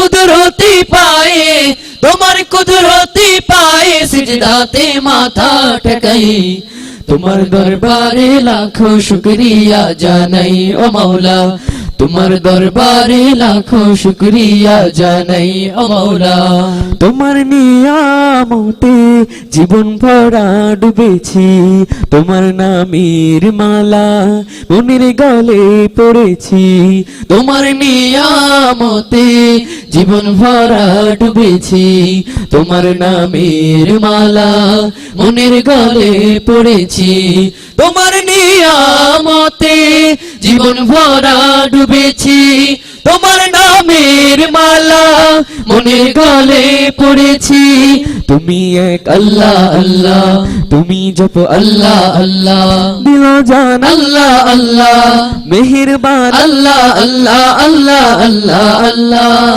কুদরতি পায়ে, তোমার কুদরতি পায়ে সিজদাতে মাথা ঠেকাই, তোমার দরবারে লাখো শুকরিয়া জানাই ও মাওলা, তোমার দরবারে লাখো শুকরিয়া জানাই ও মাওলা। তোমার নিয়ামতে জীবন ভরা ডুবেছি, তোমার নামের মালা মনের গলে পড়েছি, তোমার নিয়ামতে জীবন ভরা ডুবেছি, তোমার নামের মালা মনের গলে পড়েছি, তোমার নিয়ামতে জীবন ভরা ডুবেছি, তোমার নামের মালা মনের গলে পড়েছি। তুমি এক আল্লাহ আল্লাহ, তুমি জপ আল্লাহ আল্লাহ, দিল জান আল্লাহ আল্লাহ, মেহেরবান আল্লাহ আল্লাহ, আল্লাহ আল্লাহ আল্লাহ।